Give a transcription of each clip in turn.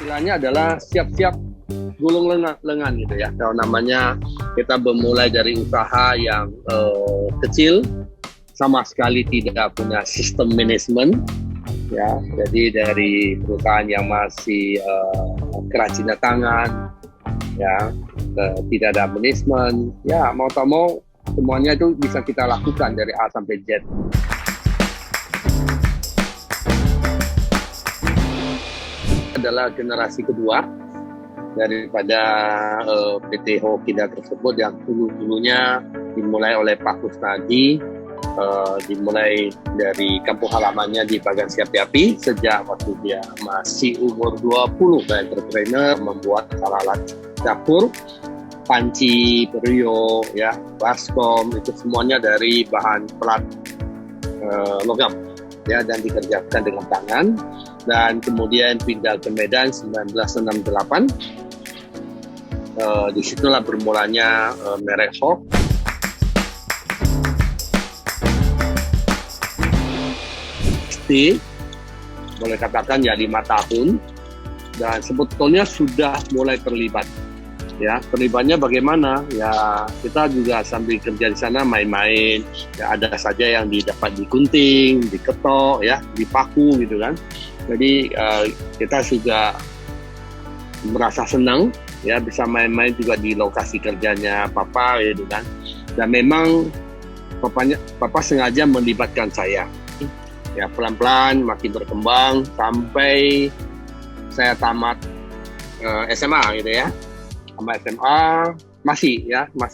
istilahnya adalah siap-siap gulung lengan gitu ya. Kalau namanya kita bermulai dari usaha yang kecil, sama sekali tidak punya sistem manajemen, ya. Jadi dari perusahaan yang masih kerajinan tangan, ya, tidak ada manajemen, ya mau tak mau semuanya itu bisa kita lakukan dari A sampai Z. Adalah generasi kedua daripada PT Hokida tersebut yang dulunya dimulai oleh Pak Kusnadi, dimulai dari kampung halamannya di Bagan Siapi-Api sejak waktu dia masih umur 20, entrepreneur, membuat alat-alat dapur, panci, periuk, ya, baskom, itu semuanya dari bahan pelat logam, ya, dan dikerjakan dengan tangan. Dan kemudian pindah ke Medan 1968. Disitulah bermulanya merek Hok. Boleh katakan ya 5 tahun, dan sebetulnya sudah mulai terlibat. Ya, terlibatnya bagaimana? Ya, kita juga sambil kerja di sana main-main. Ya, ada saja yang didapat digunting, diketok, ya, dipaku gitu kan. Jadi kita juga merasa senang, ya, bisa main-main juga di lokasi kerjanya Papa gitu kan. Dan memang Papa sengaja melibatkan saya. Ya, pelan-pelan makin berkembang sampai saya tamat SMA gitu ya. Sama SMA masih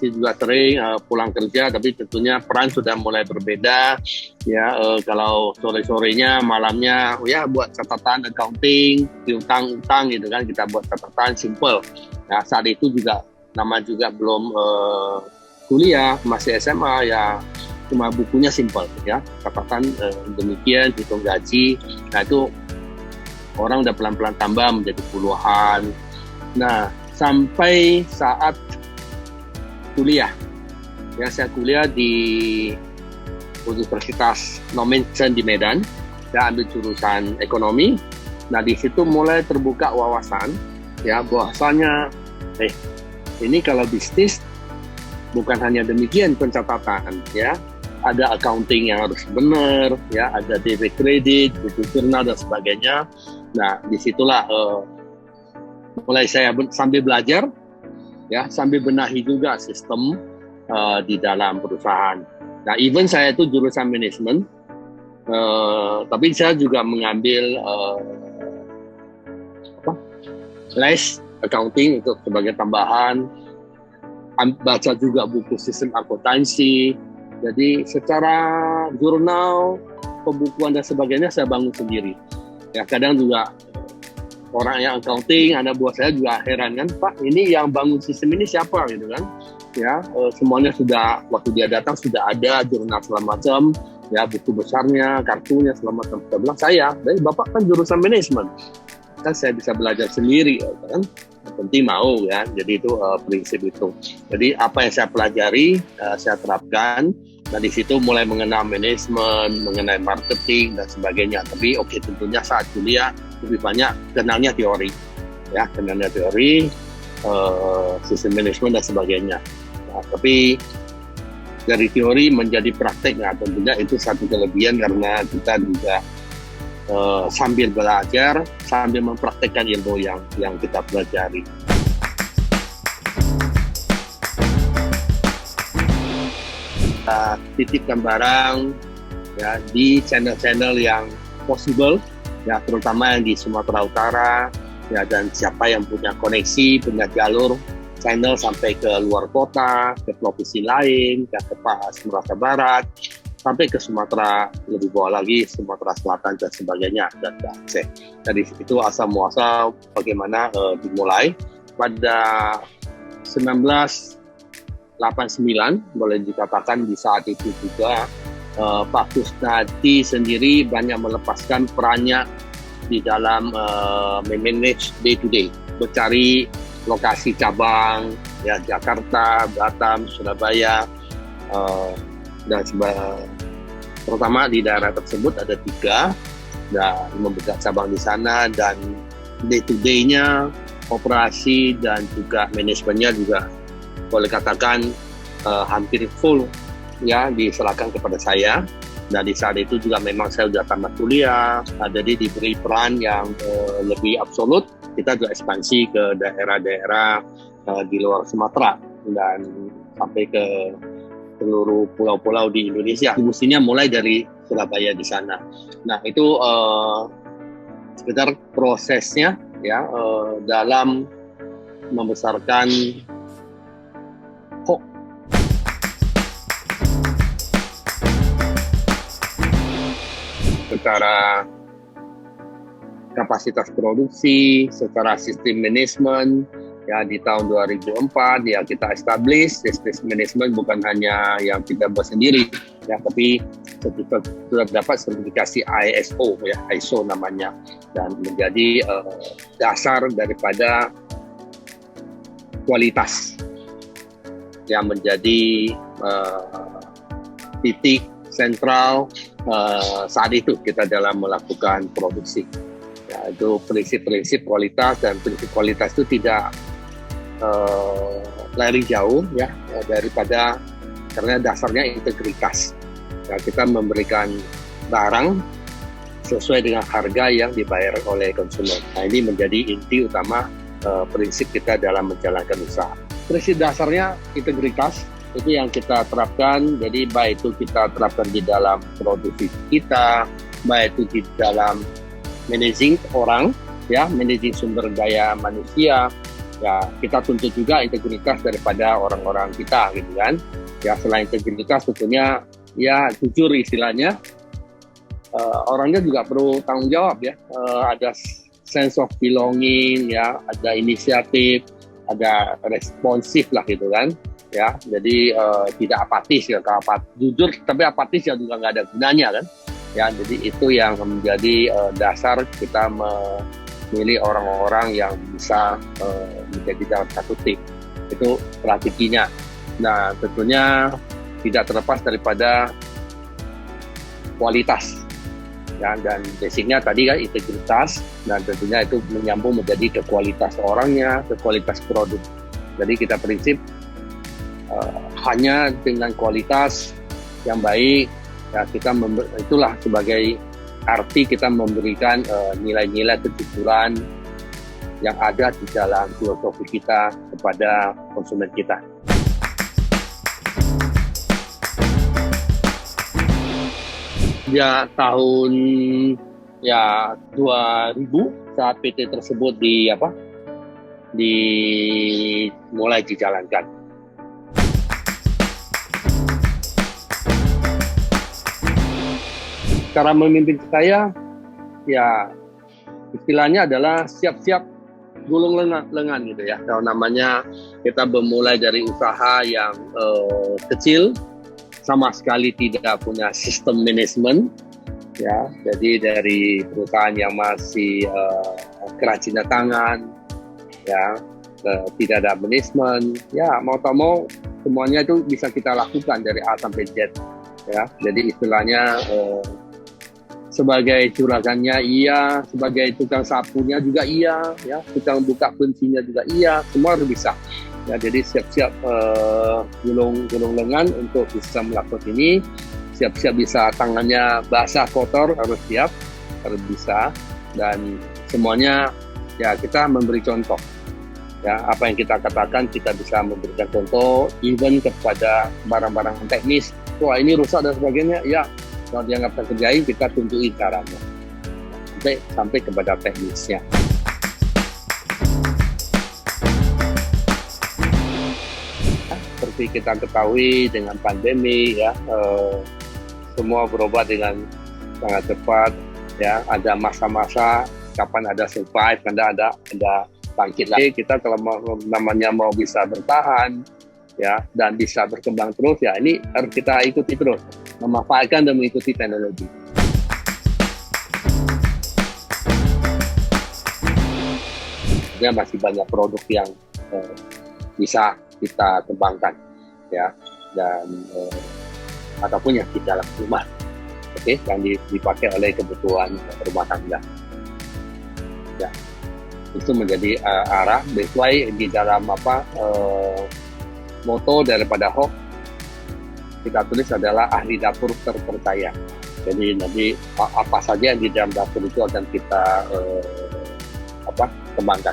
juga sering pulang kerja, tapi tentunya peran sudah mulai berbeda ya. Kalau sore-sorenya, malamnya ya buat catatan accounting, piutang-utang gitu kan, kita buat catatan simple. Nah, saat itu juga nama juga belum kuliah, masih SMA ya, cuma bukunya simple ya, catatan demikian, hitung gaji. Nah, itu orang udah pelan-pelan tambah menjadi puluhan. Nah, sampai saat kuliah, ya, saya kuliah di Universitas Nomensen di Medan, saya ambil jurusan ekonomi. Nah, di situ mulai terbuka wawasan, ya, bahwasanya ini kalau bisnis bukan hanya demikian pencatatan, ya, ada accounting yang harus benar, ya, ada debit kredit, buku jurnal dan sebagainya. Nah, disitulah mulai saya sambil belajar, ya, sambil benahi juga sistem di dalam perusahaan. Nah, even saya itu jurusan manajemen, tapi saya juga mengambil les accounting untuk sebagai tambahan, baca juga buku sistem akuntansi. Jadi secara jurnal, pembukuan dan sebagainya saya bangun sendiri. Ya, kadang juga orang yang accounting, anak buah saya juga heran kan, Pak, ini yang bangun sistem ini siapa gitu kan? Ya, semuanya sudah, waktu dia datang sudah ada jurnal segala macam, ya, buku besarnya, kartunya segala macam. Saya bilang, dari Bapak kan jurusan manajemen, kan saya bisa belajar sendiri kan? Penting mau ya, jadi itu prinsip itu. Jadi apa yang saya pelajari, saya terapkan. Nah, di situ mulai mengenal manajemen, mengenai marketing dan sebagainya. Tapi tentunya saat kuliah lebih banyak kenalnya teori, ya, sistem manajemen dan sebagainya. Nah, tapi dari teori menjadi praktek, nah tentunya itu satu kelebihan karena kita juga sambil belajar, sambil mempraktekkan ilmu yang kita pelajari. Titipkan barang, ya, di channel-channel yang possible, ya, terutama yang di Sumatera Utara, ya, dan siapa yang punya koneksi, punya jalur channel sampai ke luar kota, ke provinsi lain, ke Sumatera Barat, sampai ke Sumatera lebih bawah lagi, Sumatera Selatan dan sebagainya, dan Aceh. Dari itu asal muasal bagaimana dimulai pada 1989, boleh dikatakan di saat itu juga Pak Kusnadi sendiri banyak melepaskan perannya di dalam manage day to day, mencari lokasi cabang, ya, Jakarta, Batam, Surabaya, dan terutama di daerah tersebut ada 3, dan membuka cabang di sana, dan day to day-nya, operasi dan juga manajemennya juga boleh katakan hampir full ya diserahkan kepada saya. Dan di saat itu juga memang saya sudah tamat kuliah, jadi diberi peran yang lebih absolut. Kita juga ekspansi ke daerah-daerah di luar Sumatera dan sampai ke seluruh pulau-pulau di Indonesia. Mestinya mulai dari Surabaya di sana. Nah itu sekitar prosesnya ya dalam membesarkan Hawk. Secara kapasitas produksi, secara sistem manajemen, ya di tahun 2004 ya kita establish sistem manajemen bukan hanya yang kita buat sendiri, ya tapi sudah dapat sertifikasi ISO ya ISO namanya dan menjadi dasar daripada kualitas yang menjadi titik sentral saat itu kita dalam melakukan produksi. Ya, itu prinsip-prinsip kualitas dan prinsip kualitas itu tidak lari jauh ya daripada karena dasarnya integritas. Ya, kita memberikan barang sesuai dengan harga yang dibayar oleh konsumen. Nah, ini menjadi inti utama prinsip kita dalam menjalankan usaha. Prinsip dasarnya integritas. Itu yang kita terapkan, jadi baik itu kita terapkan di dalam produksi kita, baik itu di dalam managing orang, ya, managing sumber daya manusia, ya kita tuntut juga integritas daripada orang-orang kita, gitu kan. Ya selain integritas tentunya, ya jujur istilahnya, orangnya juga perlu tanggung jawab ya, ada sense of belonging, ya, ada inisiatif, ada responsif lah gitu kan. Ya, jadi tidak apatis ya, jujur tapi apatis ya juga nggak ada gunanya kan. Ya, jadi itu yang menjadi dasar kita memilih orang-orang yang bisa menjadi dalam satu tim. Itu strateginya. Nah, tentunya tidak terlepas daripada kualitas. Ya, dan basicnya tadi kan integritas dan tentunya itu menyambung menjadi ke kualitas orangnya, ke kualitas produk. Jadi kita prinsip hanya dengan kualitas yang baik ya kita itulah sebagai arti kita memberikan nilai-nilai kejujuran yang ada di dalam filosofi kita kepada konsumen kita. Ya tahun ya 2000 saat PT tersebut mulai dijalankan. Cara memimpin saya, ya istilahnya adalah siap-siap gulung lengan gitu ya. Kalau namanya kita bermulai dari usaha yang kecil, sama sekali tidak punya sistem manajemen, ya. Jadi dari perusahaan yang masih kerajinan tangan, ya, tidak ada manajemen, ya mau tak mau semuanya itu bisa kita lakukan dari A sampai Z, ya. Jadi istilahnya sebagai juragannya iya, sebagai tukang sapunya juga iya, ya, tukang buka kuncinya juga iya, semua harus bisa. Ya, jadi siap-siap gulung lengan untuk bisa melakukan ini, siap-siap bisa tangannya basah kotor harus siap, harus bisa, dan semuanya ya kita memberi contoh. Ya, apa yang kita katakan kita bisa memberikan contoh, even kepada barang-barang teknis. Wah ini rusak dan sebagainya, ya. Kalau dia nggak bisa kerjain, kita tunjukin caranya sampai kepada teknisnya. Seperti kita ketahui dengan pandemi, ya semua berubah dengan sangat cepat. Ya ada masa-masa kapan ada survive, ada bangkit lagi. Kita kalau namanya mau bisa bertahan, ya dan bisa berkembang terus, ya ini harus kita ikuti terus, memanfaatkan dan mengikuti teknologi. Ya masih banyak produk yang bisa kita kembangkan, ya, dan ataupun yang di dalam rumah, yang dipakai oleh kebutuhan rumah tangga. Ya. Itu menjadi arah. Sesuai di dalam moto daripada Hawk, kita tulis adalah ahli dapur terpercaya. Jadi nanti apa saja yang di dalam dapur itu akan kita kembangkan.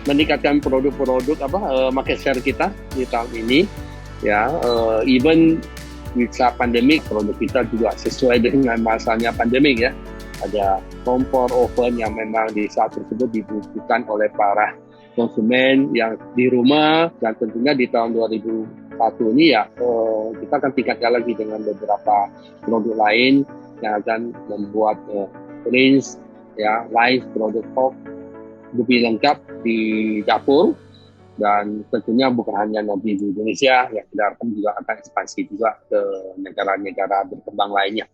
Meningkatkan produk-produk market share kita di tahun ini, ya, even bisa pandemik, produk kita juga sesuai dengan masanya pandemik, ya. Ada kompor, oven yang memang di saat tersebut dibutuhkan oleh para konsumen yang di rumah, dan tentunya di tahun 2001 ini ya kita akan tingkatkan lagi dengan beberapa produk lain yang akan membuat range ya lain produk Hawk lebih lengkap di dapur, dan tentunya bukan hanya nanti di Indonesia, ya kita harapkan juga akan ekspansi juga ke negara-negara berkembang lainnya.